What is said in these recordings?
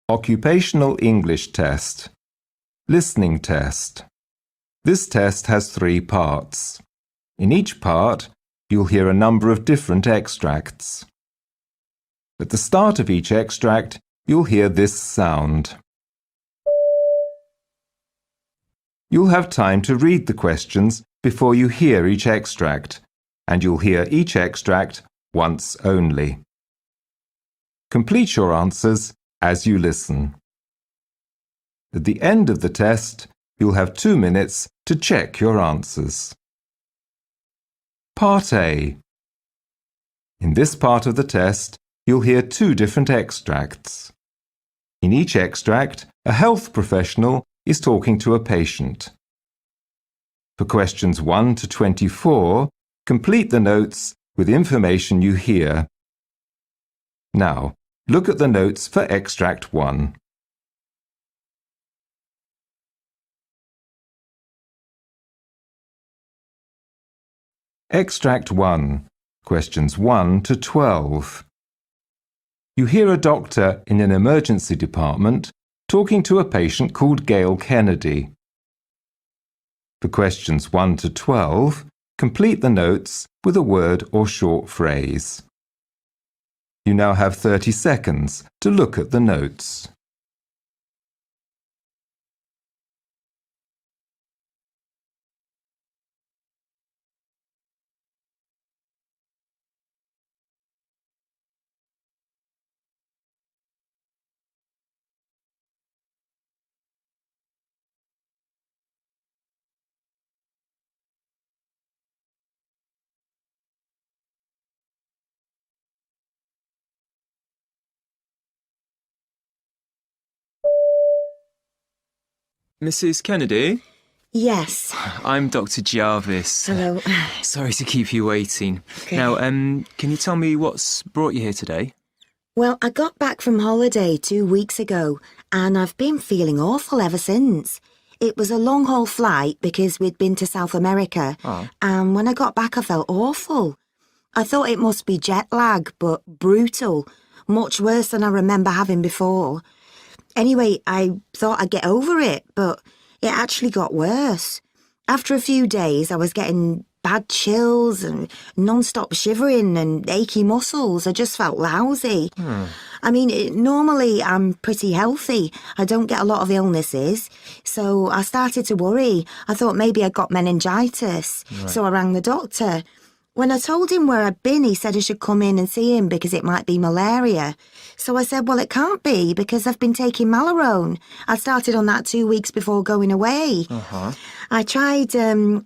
Occupational English Test. Listening Test. This test has 3 parts. In each part, you'll hear a number of different extracts. At the start of each extract, you'll hear this sound. You'll have time to read the questions before you hear each extract, and you'll hear each extract once only. Complete your answers as you listen. At the end of the test, you'll have 2 minutes to check your answers. Part A. In this part of the test, you'll hear 2 different extracts. In each extract, a health professional is talking to a patient. For questions 1 to 24, complete the notes with information you hear. Now, look at the notes for extract 1. Extract 1, questions 1 to 12. You hear a doctor in an emergency department talking to a patient called Gail Kennedy. For questions 1 to 12, complete the notes with a word or short phrase. You now have 30 seconds to look at the notes. Mrs. Kennedy? Yes. I'm Dr. Jarvis. Hello. Sorry to keep you waiting. Okay. Now, can you tell me what's brought you here today? Well, I got back from holiday 2 weeks ago and I've been feeling awful ever since. It was a long-haul flight because we'd been to South America. Oh. And when I got back, I felt awful. I thought it must be jet lag, but brutal. Much worse than I remember having before. Anyway, I thought I'd get over it, but it actually got worse. After a few days, I was getting bad chills and non-stop shivering and achy muscles. I just felt lousy. I mean, normally I'm pretty healthy. I don't get a lot of illnesses. So I started to worry. I thought maybe I got meningitis. Right. So I rang the doctor. When I told him where I'd been, he said I should come in and see him because it might be malaria. So I said, well, it can't be because I've been taking Malarone. I started on that 2 weeks before going away. I tried Lariam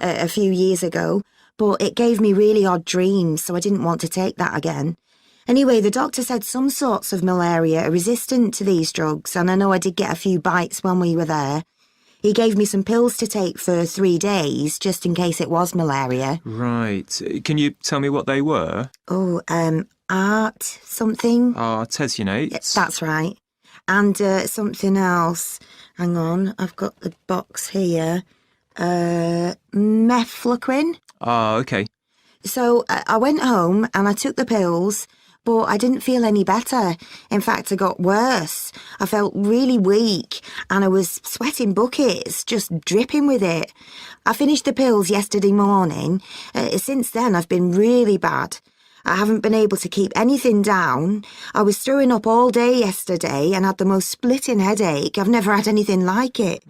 a few years ago, but it gave me really odd dreams, so I didn't want to take that again. Anyway, the doctor said some sorts of malaria are resistant to these drugs, and I know I did get a few bites when we were there. He gave me some pills to take for 3 days, just in case it was malaria. Right. Can you tell me what they were? Oh, art something? Artesunate. That's right. And something else. Hang on, I've got the box here. Mefloquine. Okay. So I went home and I took the pills, but I didn't feel any better. In fact, I got worse. I felt really weak and I was sweating buckets, just dripping with it. I finished the pills yesterday morning. Since then, I've been really bad. I haven't been able to keep anything down. I was throwing up all day yesterday and had the most splitting headache. I've never had anything like it.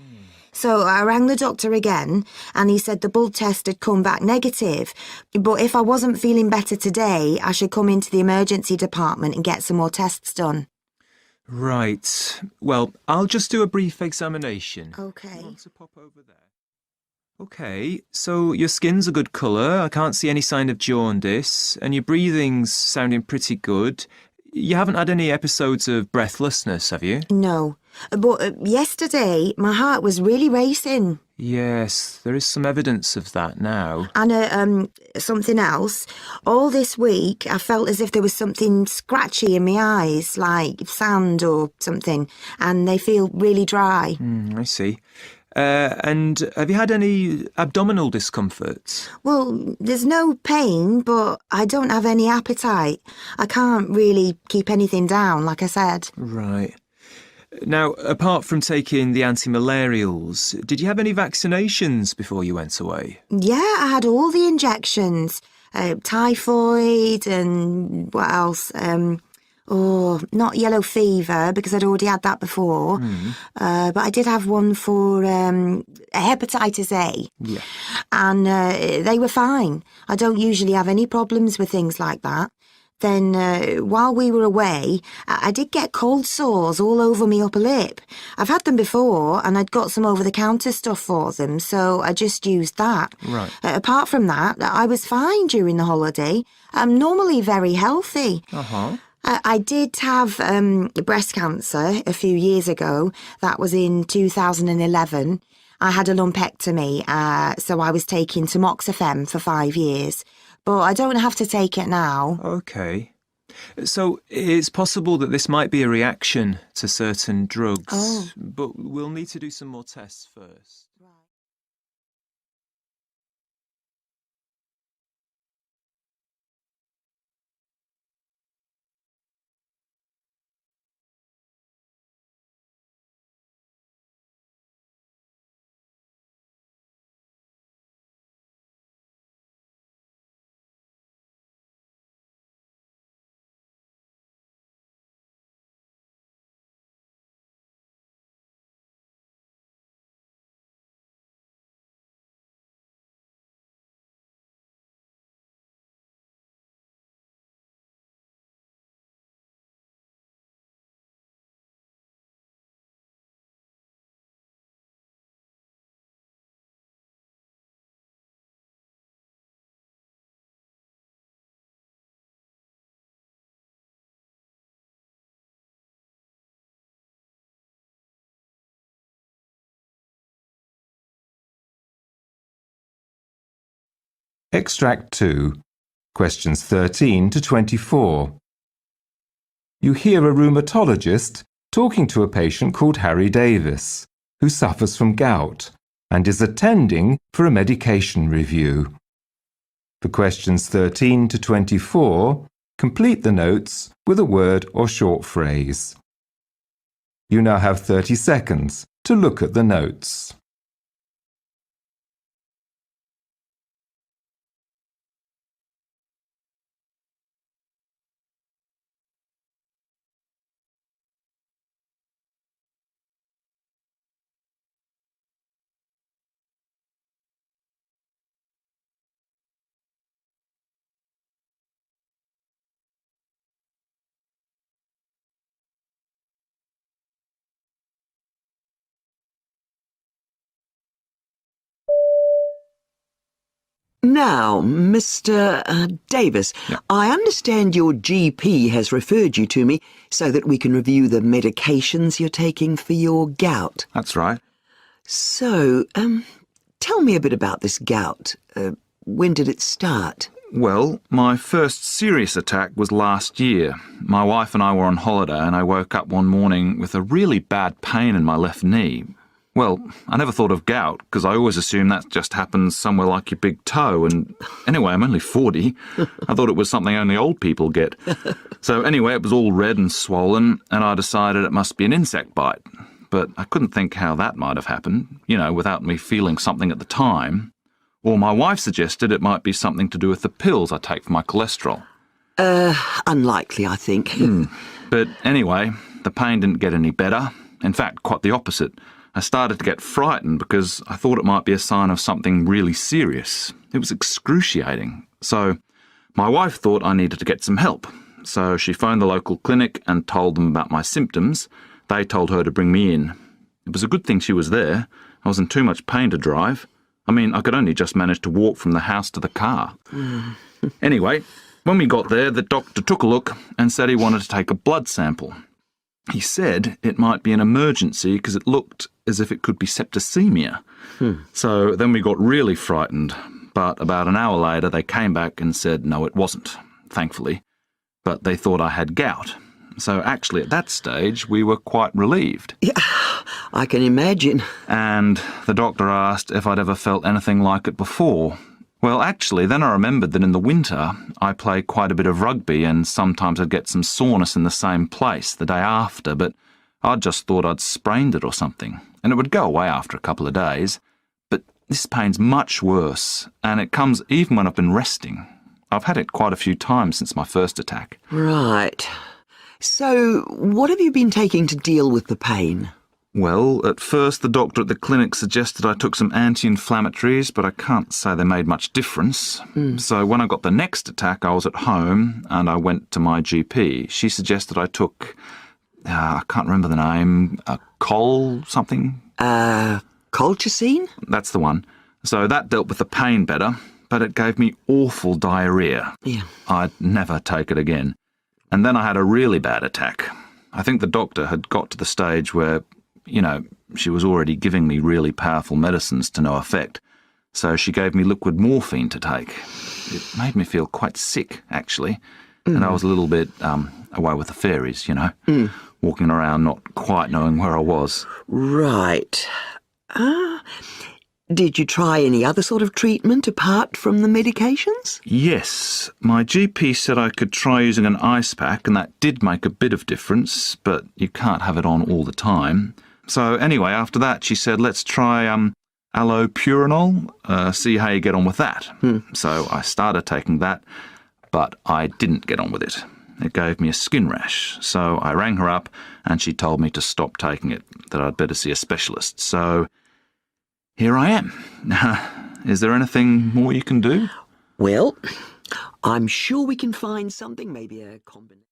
So I rang the doctor again and he said the blood test had come back negative. But if I wasn't feeling better today, I should come into the emergency department and get some more tests done. Right. Well, I'll just do a brief examination. Okay. You want to pop over there? Okay, so your skin's a good colour. I can't see any sign of jaundice, and your breathing's sounding pretty good. You haven't had any episodes of breathlessness, have you? No. But yesterday, my heart was really racing. Yes, there is some evidence of that now. And something else. All this week, I felt as if there was something scratchy in my eyes, like sand or something, and they feel really dry. I see. And have you had any abdominal discomfort? Well, there's no pain, but I don't have any appetite. I can't really keep anything down, like I said. Right. Now, apart from taking the anti-malarials, did you have any vaccinations before you went away? Yeah, I had all the injections. Typhoid and what else? Not yellow fever, because I'd already had that before. But I did have one for hepatitis A. Yeah. And they were fine. I don't usually have any problems with things like that. Then while we were away, I did get cold sores all over my upper lip. I've had them before, and I'd got some over-the-counter stuff for them, so I just used that. Right. Apart from that, I was fine during the holiday. I'm normally very healthy. Uh-huh. I did have breast cancer a few years ago. That was in 2011. I had a lumpectomy, so I was taking tamoxifen for 5 years. But I don't have to take it now. Okay. So it's possible that this might be a reaction to certain drugs, but we'll need to do some more tests first. Extract 2, questions 13 to 24. You hear a rheumatologist talking to a patient called Harry Davis, who suffers from gout and is attending for a medication review. For questions 13 to 24, complete the notes with a word or short phrase. You now have 30 seconds to look at the notes. Now, Mr. Davis, I understand your GP has referred you to me so that we can review the medications you're taking for your gout. That's right. So, tell me a bit about this gout. When did it start? Well, my first serious attack was last year. My wife and I were on holiday and I woke up one morning with a really bad pain in my left knee. Well, I never thought of gout because I always assume that just happens somewhere like your big toe, and anyway, I'm only 40. I thought it was something only old people get. So anyway, it was all red and swollen, and I decided it must be an insect bite. But I couldn't think how that might have happened, without me feeling something at the time. Or my wife suggested it might be something to do with the pills I take for my cholesterol. Unlikely, I think. But anyway, the pain didn't get any better. In fact, quite the opposite. I started to get frightened because I thought it might be a sign of something really serious. It was excruciating. So my wife thought I needed to get some help. So she phoned the local clinic and told them about my symptoms. They told her to bring me in. It was a good thing she was there. I was in too much pain to drive. I mean, I could only just manage to walk from the house to the car. Anyway, when we got there, the doctor took a look and said he wanted to take a blood sample. He said it might be an emergency because it looked as if it could be septicemia. So then we got really frightened. But about an hour later, they came back and said no, it wasn't, thankfully. But they thought I had gout. So actually at that stage we were quite relieved. Yeah, I can imagine. And the doctor asked if I'd ever felt anything like it before. Well, actually, then I remembered that in the winter I play quite a bit of rugby and sometimes I'd get some soreness in the same place the day after, but I just thought I'd sprained it or something, and it would go away after a couple of days. But this pain's much worse, and it comes even when I've been resting. I've had it quite a few times since my first attack. Right. So, what have you been taking to deal with the pain? Well, at first the doctor at the clinic suggested I took some anti-inflammatories, but I can't say they made much difference. So when I got the next attack, I was at home and I went to my GP. She suggested I took, I can't remember the name, Col something? Colchicine? That's the one. So that dealt with the pain better, but it gave me awful diarrhoea. Yeah. I'd never take it again. And then I had a really bad attack. I think the doctor had got to the stage where, she was already giving me really powerful medicines to no effect. So she gave me liquid morphine to take. It made me feel quite sick, actually. And I was a little bit away with the fairies, walking around not quite knowing where I was. Right. Did you try any other sort of treatment apart from the medications? Yes, my GP said I could try using an ice pack, and that did make a bit of difference, but you can't have it on all the time. So anyway, after that, she said, let's try allopurinol, see how you get on with that. So I started taking that, but I didn't get on with it. It gave me a skin rash, so I rang her up and she told me to stop taking it, that I'd better see a specialist. So here I am. Is there anything more you can do? Well, I'm sure we can find something, maybe a combination.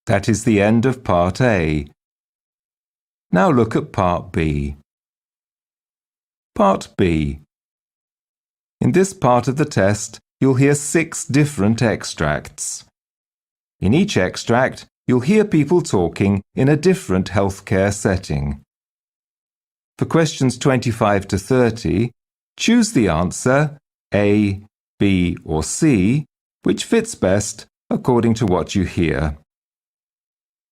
That is the end of Part A. Now look at Part B. Part B. In this part of the test, you'll hear 6 different extracts. In each extract, you'll hear people talking in a different healthcare setting. For questions 25 to 30, choose the answer A, B or C, which fits best according to what you hear.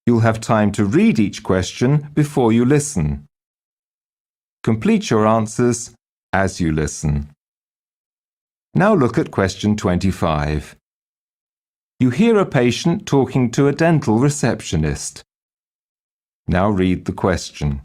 You'll have time to read each question before you listen. Complete your answers as you listen. Now look at question 25. You hear a patient talking to a dental receptionist. Now read the question.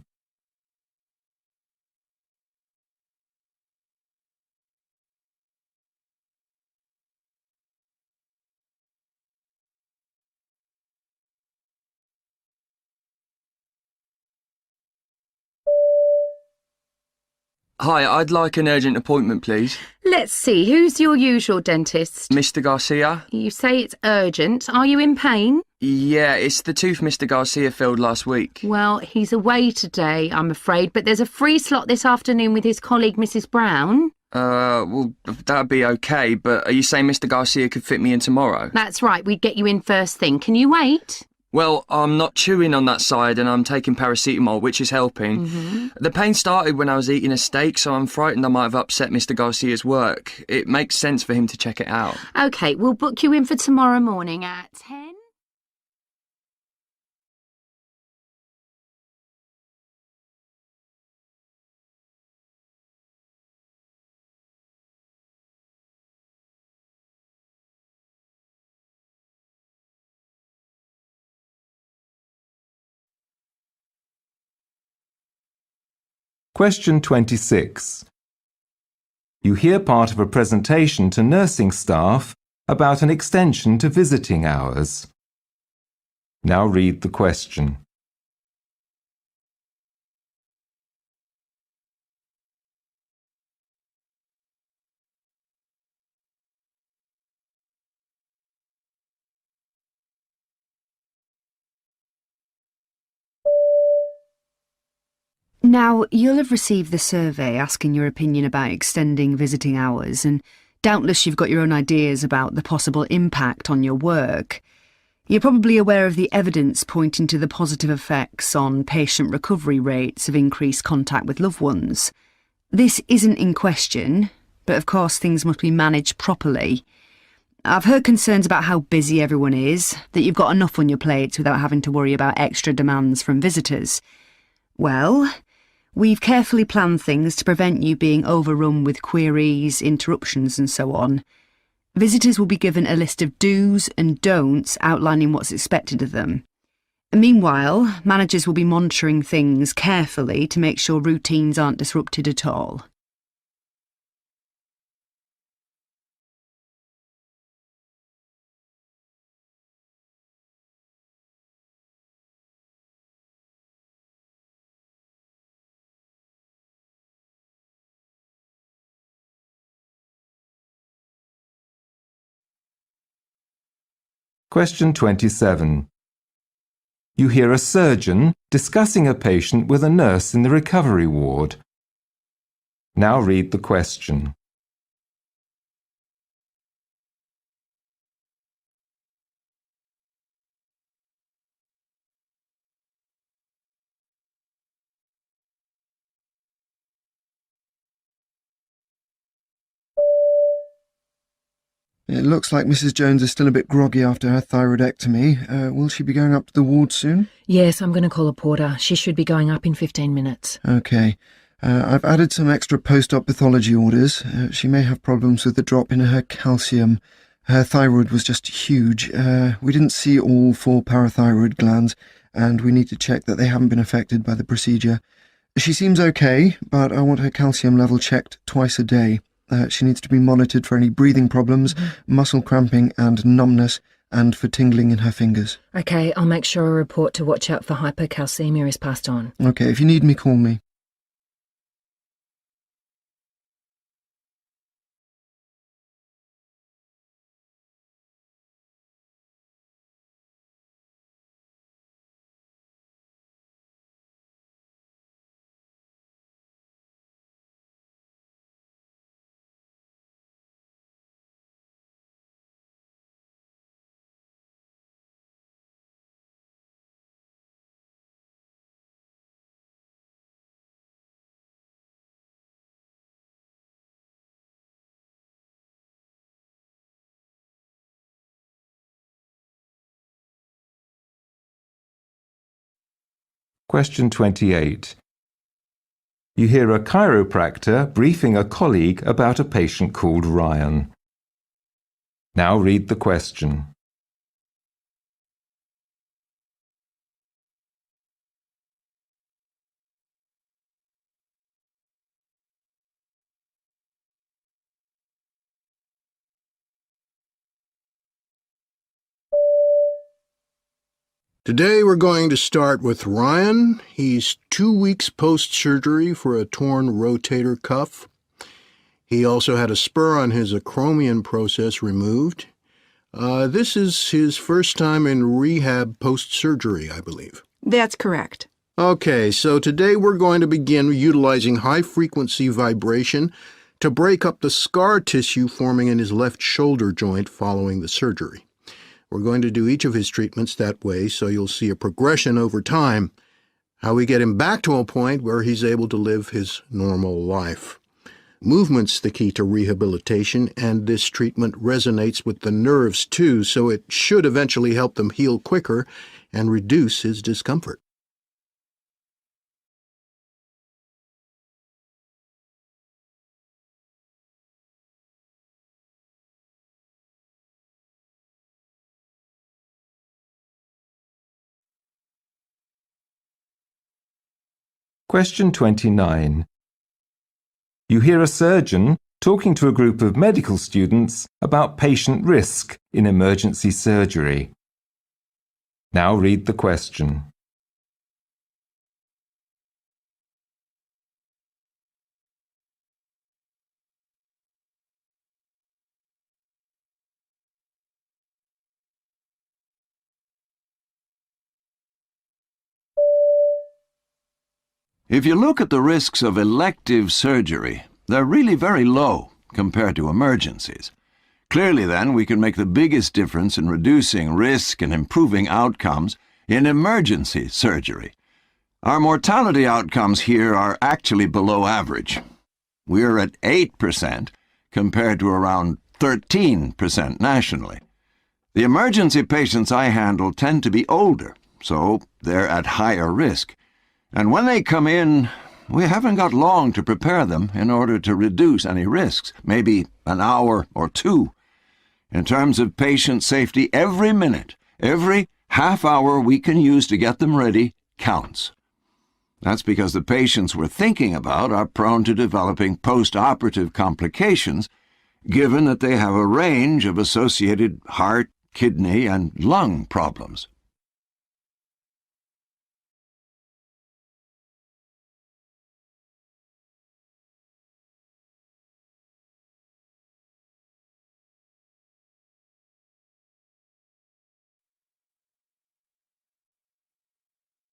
Hi, I'd like an urgent appointment, please. Let's see, who's your usual dentist? Mr. Garcia? You say it's urgent. Are you in pain? Yeah, it's the tooth Mr. Garcia filled last week. Well, he's away today, I'm afraid, but there's a free slot this afternoon with his colleague, Mrs. Brown. Well, that'd be okay, but are you saying Mr. Garcia could fit me in tomorrow? That's right, we'd get you in first thing. Can you wait? Well, I'm not chewing on that side and I'm taking paracetamol, which is helping. The pain started when I was eating a steak, so I'm frightened I might have upset Mr. Garcia's work. It makes sense for him to check it out. OK, we'll book you in for tomorrow morning at 10. Question 26. You hear part of a presentation to nursing staff about an extension to visiting hours. Now read the question. Now, you'll have received the survey asking your opinion about extending visiting hours, and doubtless you've got your own ideas about the possible impact on your work. You're probably aware of the evidence pointing to the positive effects on patient recovery rates of increased contact with loved ones. This isn't in question, but of course things must be managed properly. I've heard concerns about how busy everyone is, that you've got enough on your plates without having to worry about extra demands from visitors. Well, we've carefully planned things to prevent you being overrun with queries, interruptions and so on. Visitors will be given a list of do's and don'ts outlining what's expected of them. Meanwhile, managers will be monitoring things carefully to make sure routines aren't disrupted at all. Question 27. You hear a surgeon discussing a patient with a nurse in the recovery ward. Now read the question. It looks like Mrs. Jones is still a bit groggy after her thyroidectomy. Will she be going up to the ward soon? Yes, I'm going to call a porter. She should be going up in 15 minutes. Okay. I've added some extra post-op pathology orders. She may have problems with the drop in her calcium. Her thyroid was just huge. We didn't see all 4 parathyroid glands, and we need to check that they haven't been affected by the procedure. She seems okay, but I want her calcium level checked twice a day. She needs to be monitored for any breathing problems, muscle cramping and numbness, and for tingling in her fingers. OK, I'll make sure a report to watch out for hypocalcemia is passed on. OK, if you need me, call me. Question 28. You hear a chiropractor briefing a colleague about a patient called Ryan. Now read the question. Today we're going to start with Ryan. He's 2 weeks post-surgery for a torn rotator cuff. He also had a spur on his acromion process removed. This is his first time in rehab post-surgery, I believe. That's correct. Okay, so today we're going to begin utilizing high-frequency vibration to break up the scar tissue forming in his left shoulder joint following the surgery. We're going to do each of his treatments that way, so you'll see a progression over time, how we get him back to a point where he's able to live his normal life. Movement's the key to rehabilitation, and this treatment resonates with the nerves too, so it should eventually help them heal quicker and reduce his discomfort. Question 29. You hear a surgeon talking to a group of medical students about patient risk in emergency surgery. Now read the question. If you look at the risks of elective surgery, they're really very low compared to emergencies. Clearly, then, we can make the biggest difference in reducing risk and improving outcomes in emergency surgery. Our mortality outcomes here are actually below average. We're at 8% compared to around 13% nationally. The emergency patients I handle tend to be older, so they're at higher risk. And when they come in, we haven't got long to prepare them in order to reduce any risks, maybe an hour or two. In terms of patient safety, every minute, every half hour we can use to get them ready counts. That's because the patients we're thinking about are prone to developing post-operative complications, given that they have a range of associated heart, kidney, and lung problems.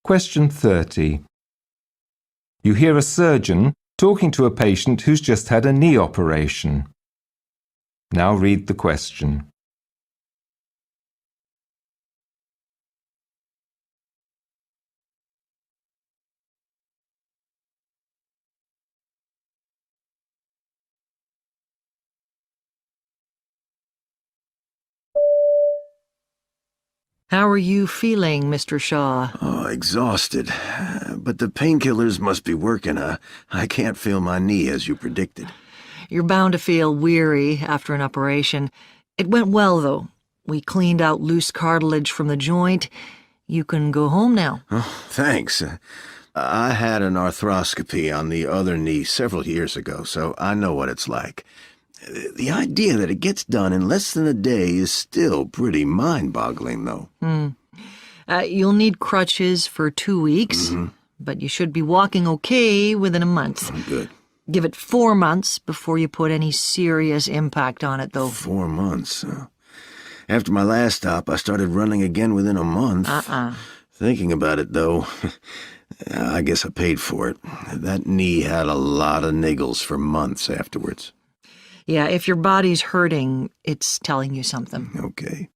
Question 30. You hear a surgeon talking to a patient who's just had a knee operation. Now read the question. How are you feeling, Mr. Shaw? Oh, exhausted. But the painkillers must be working. I can't feel my knee as you predicted. You're bound to feel weary after an operation. It went well, though. We cleaned out loose cartilage from the joint. You can go home now. Oh, thanks. I had an arthroscopy on the other knee several years ago, so I know what it's like. The idea that it gets done in less than a day is still pretty mind-boggling, though. You'll need crutches for 2 weeks, but you should be walking okay within a month. Oh, good. Give it 4 months before you put any serious impact on it, though. 4 months? After my last stop, I started running again within a month. Thinking about it, though, I guess I paid for it. That knee had a lot of niggles for months afterwards. Yeah, if your body's hurting, it's telling you something. Okay.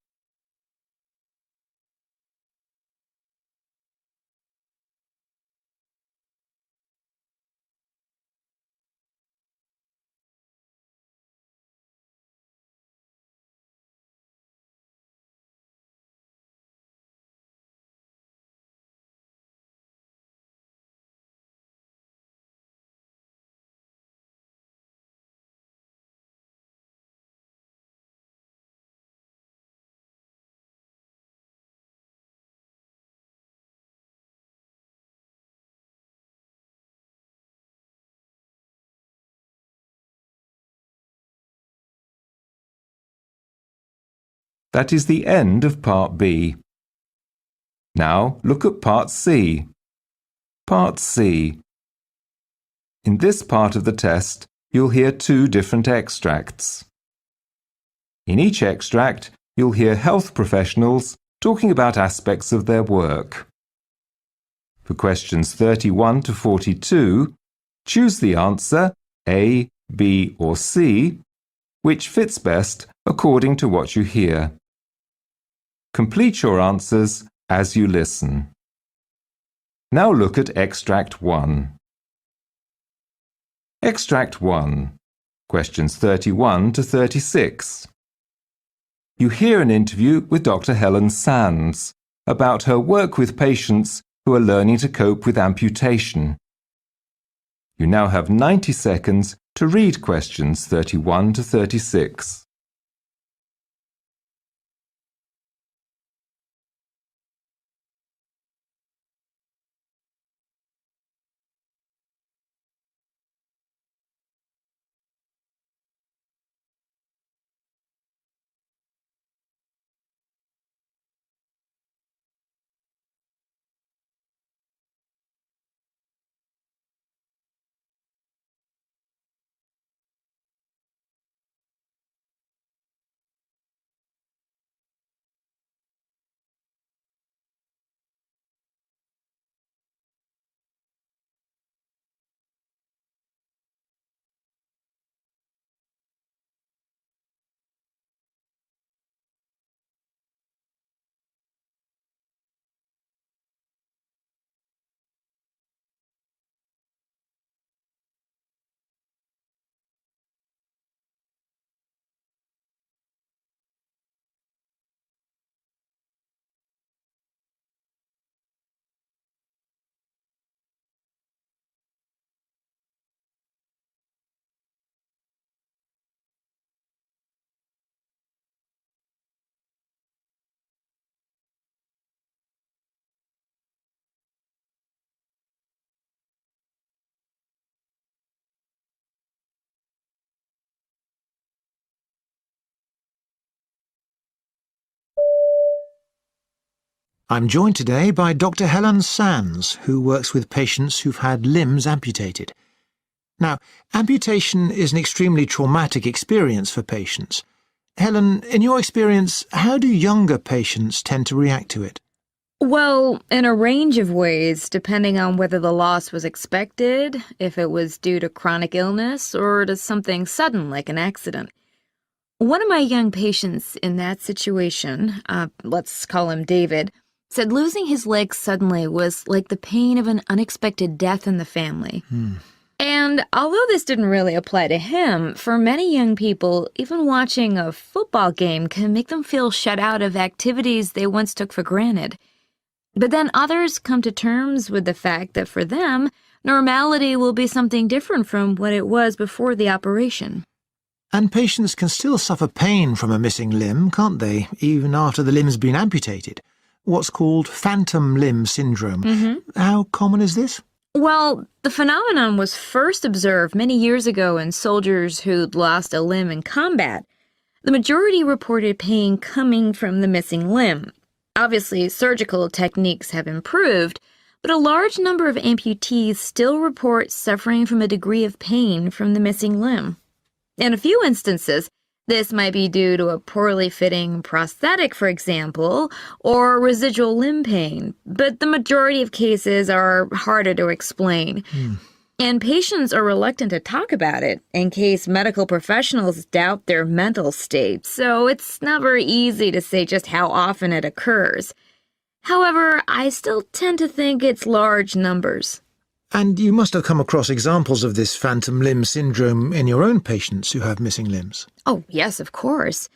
That is the end of Part B. Now look at Part C. Part C. In this part of the test, you'll hear 2 different extracts. In each extract, you'll hear health professionals talking about aspects of their work. For questions 31 to 42, choose the answer A, B or C, which fits best according to what you hear. Complete your answers as you listen. Now look at Extract 1. Extract 1. Questions 31 to 36. You hear an interview with Dr. Helen Sands about her work with patients who are learning to cope with amputation. You now have 90 seconds to read questions 31 to 36. I'm joined today by Dr. Helen Sands, who works with patients who've had limbs amputated. Now, amputation is an extremely traumatic experience for patients. Helen, in your experience, how do younger patients tend to react to it? Well, in a range of ways, depending on whether the loss was expected, if it was due to chronic illness, or to something sudden like an accident. One of my young patients in that situation, let's call him David, said losing his leg suddenly was like the pain of an unexpected death in the family. And although this didn't really apply to him, for many young people, even watching a football game can make them feel shut out of activities they once took for granted. But then others come to terms with the fact that for them, normality will be something different from what it was before the operation. And patients can still suffer pain from a missing limb, can't they, even after the limb's been amputated? What's called phantom limb syndrome. How common is this? Well, the phenomenon was first observed many years ago in soldiers who'd lost a limb in combat. The majority reported pain coming from the missing limb. Obviously, surgical techniques have improved, but a large number of amputees still report suffering from a degree of pain from the missing limb. In a few instances, this might be due to a poorly fitting prosthetic, for example, or residual limb pain, but the majority of cases are harder to explain. And patients are reluctant to talk about it in case medical professionals doubt their mental state, so it's not very easy to say just how often it occurs. However, I still tend to think it's large numbers. And you must have come across examples of this phantom limb syndrome in your own patients who have missing limbs. Oh, yes, of course.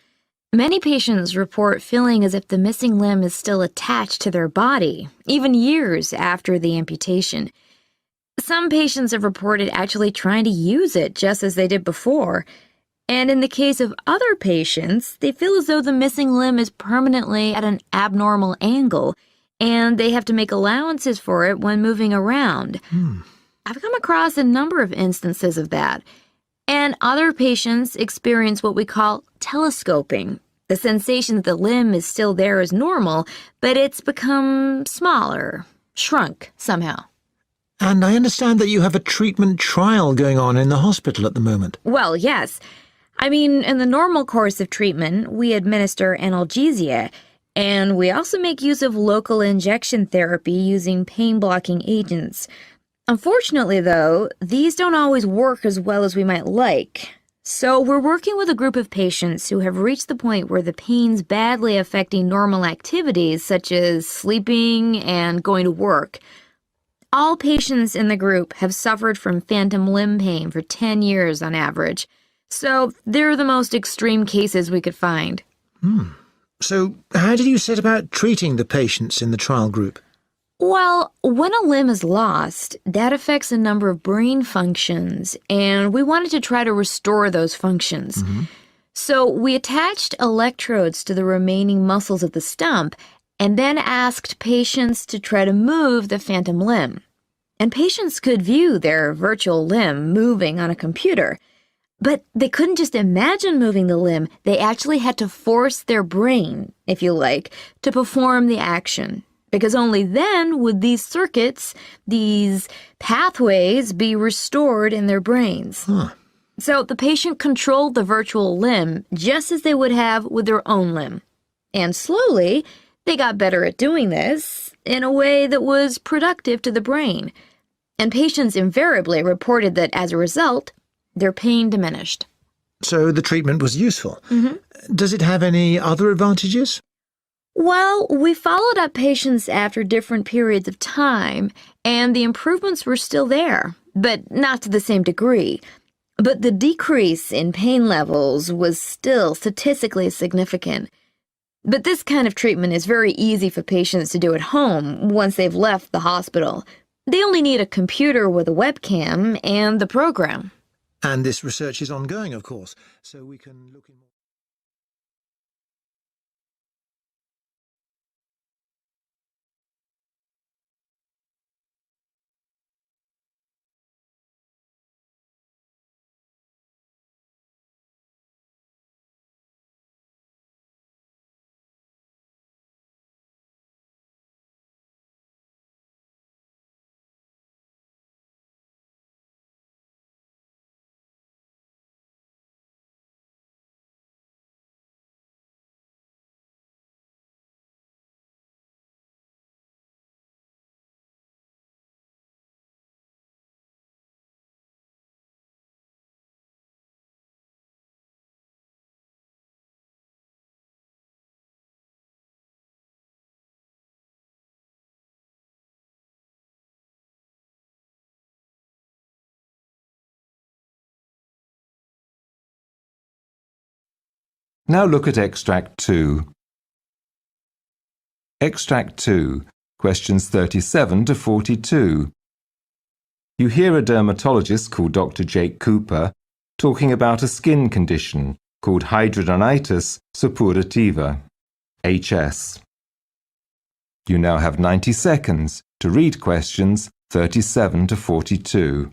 Many patients report feeling as if the missing limb is still attached to their body, even years after the amputation. Some patients have reported actually trying to use it just as they did before. And in the case of other patients, they feel as though the missing limb is permanently at an abnormal angle, and they have to make allowances for it when moving around. I've come across a number of instances of that. And other patients experience what we call telescoping. The sensation that the limb is still there is normal, but it's become smaller, shrunk somehow. And I understand that you have a treatment trial going on in the hospital at the moment. Well, yes. I mean, in the normal course of treatment, we administer analgesia, and we also make use of local injection therapy using pain-blocking agents. Unfortunately, though, these don't always work as well as we might like. So we're working with a group of patients who have reached the point where the pain's badly affecting normal activities such as sleeping and going to work. All patients in the group have suffered from phantom limb pain for 10 years on average, so they're the most extreme cases we could find. So how did you set about treating the patients in the trial group? Well, when a limb is lost, that affects a number of brain functions, and we wanted to try to restore those functions. So we attached electrodes to the remaining muscles of the stump and then asked patients to try to move the phantom limb. And patients could view their virtual limb moving on a computer. But they couldn't just imagine moving the limb, they actually had to force their brain, if you like, to perform the action. Because only then would these circuits, these pathways, be restored in their brains. So the patient controlled the virtual limb just as they would have with their own limb. And slowly, they got better at doing this in a way that was productive to the brain. And patients invariably reported that as a result, their pain diminished. So the treatment was useful. Does it have any other advantages? Well, we followed up patients after different periods of time, and the improvements were still there, but not to the same degree. But the decrease in pain levels was still statistically significant. But this kind of treatment is very easy for patients to do at home once they've left the hospital. They only need a computer with a webcam and the program. And this research is ongoing, of course, so we can look in more. Now look at Extract 2. Extract 2, questions 37 to 42. You hear a dermatologist called Dr. Jake Cooper talking about a skin condition called hidradenitis suppurativa, HS. You now have 90 seconds to read questions 37 to 42.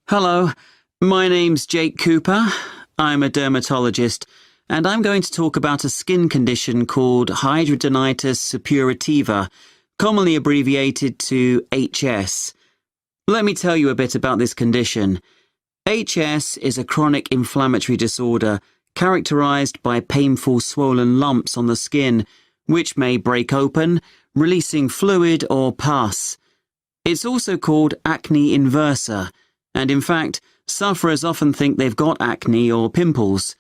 Hello, my name's Jake Cooper. I'm a dermatologist, and I'm going to talk about a skin condition called hidradenitis suppurativa, commonly abbreviated to HS. Let me tell you a bit about this condition. HS is a chronic inflammatory disorder characterized by painful swollen lumps on the skin, which may break open, releasing fluid or pus. It's also called acne inversa, and in fact, sufferers often think they've got acne or pimples.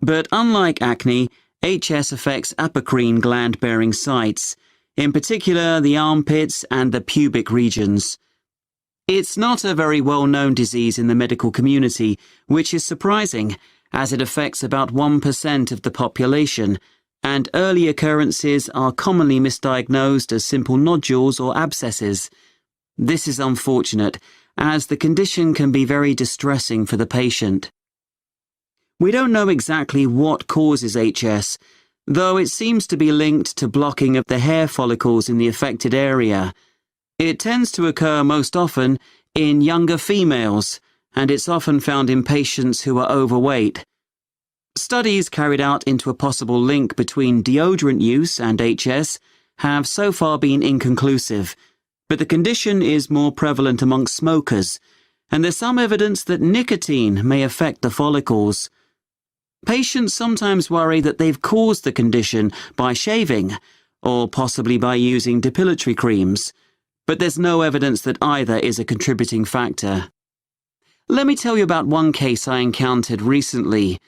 But unlike acne, HS affects apocrine gland-bearing sites, in particular the armpits and the pubic regions. It's not a very well-known disease in the medical community, which is surprising, as it affects about 1% of the population, and early occurrences are commonly misdiagnosed as simple nodules or abscesses. This is unfortunate, as the condition can be very distressing for the patient. We don't know exactly what causes HS, though it seems to be linked to blocking of the hair follicles in the affected area. It tends to occur most often in younger females, and it's often found in patients who are overweight. Studies carried out into a possible link between deodorant use and HS have so far been inconclusive, but the condition is more prevalent amongst smokers, and there's some evidence that nicotine may affect the follicles. Patients sometimes worry that they've caused the condition by shaving, or possibly by using depilatory creams, but there's no evidence that either is a contributing factor. Let me tell you about one case I encountered recently.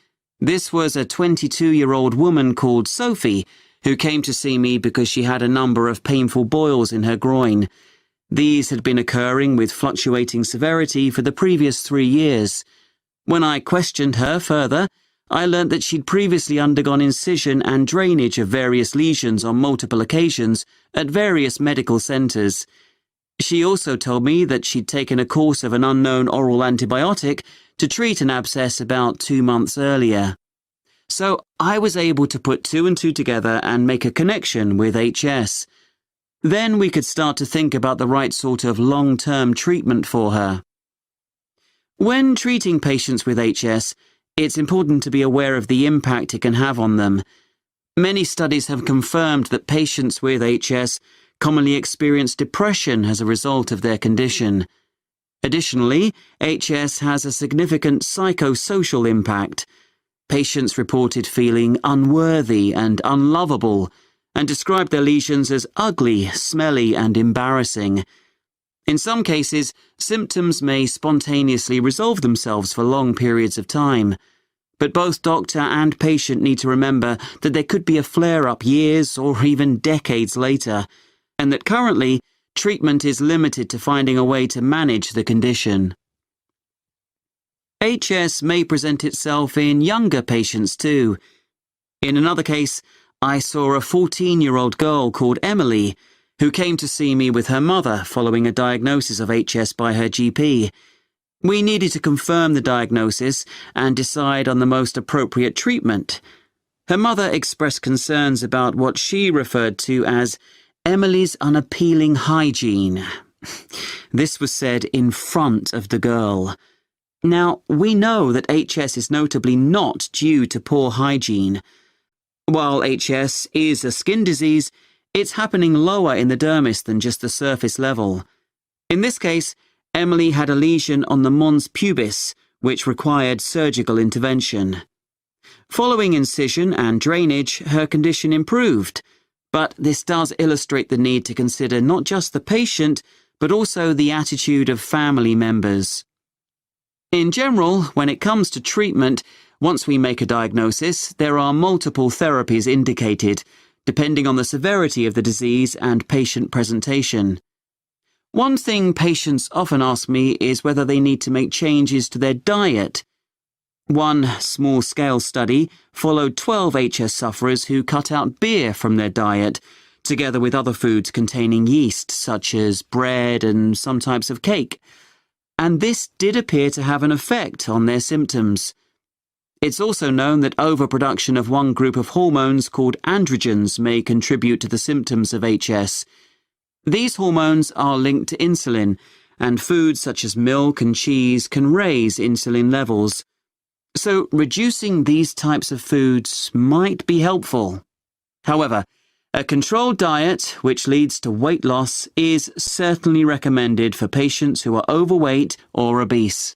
This was a 22-year-old woman called Sophie, who came to see me because she had a number of painful boils in her groin. These had been occurring with fluctuating severity for the previous 3 years. When I questioned her further, I learnt that she'd previously undergone incision and drainage of various lesions on multiple occasions at various medical centres. She also told me that she'd taken a course of an unknown oral antibiotic to treat an abscess about 2 months earlier. So I was able to put 2 and 2 together and make a connection with HS. Then we could start to think about the right sort of long-term treatment for her. When treating patients with HS, it's important to be aware of the impact it can have on them. Many studies have confirmed that patients with HS commonly experience depression as a result of their condition. Additionally, HS has a significant psychosocial impact. Patients reported feeling unworthy and unlovable, and described their lesions as ugly, smelly, and embarrassing. In some cases, symptoms may spontaneously resolve themselves for long periods of time. But both doctor and patient need to remember that there could be a flare-up years or even decades later, and that currently, treatment is limited to finding a way to manage the condition. HS may present itself in younger patients too. In another case, I saw a 14-year-old girl called Emily, who came to see me with her mother following a diagnosis of HS by her GP. We needed to confirm the diagnosis and decide on the most appropriate treatment. Her mother expressed concerns about what she referred to as Emily's unappealing hygiene. This was said in front of the girl. Now, we know that HS is notably not due to poor hygiene. While HS is a skin disease, it's happening lower in the dermis than just the surface level. In this case, Emily had a lesion on the mons pubis, which required surgical intervention. Following incision and drainage, her condition improved, but this does illustrate the need to consider not just the patient, but also the attitude of family members. In general, when it comes to treatment, once we make a diagnosis, there are multiple therapies indicated, depending on the severity of the disease and patient presentation. One thing patients often ask me is whether they need to make changes to their diet. One small-scale study followed 12 HS sufferers who cut out beer from their diet, together with other foods containing yeast, such as bread and some types of cake. And this did appear to have an effect on their symptoms. It's also known that overproduction of one group of hormones called androgens may contribute to the symptoms of HS. These hormones are linked to insulin, and foods such as milk and cheese can raise insulin levels. So reducing these types of foods might be helpful. However, a controlled diet, which leads to weight loss, is certainly recommended for patients who are overweight or obese.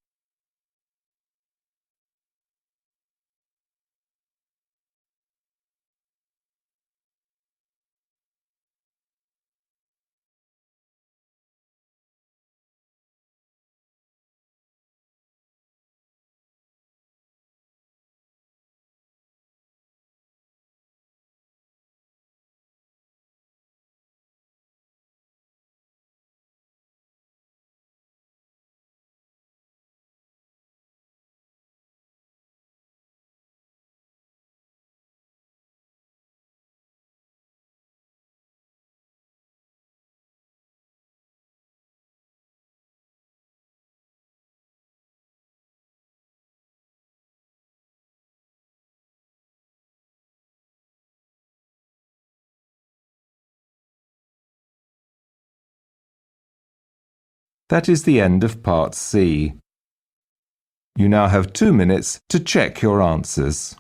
That is the end of Part C. You now have 2 minutes to check your answers.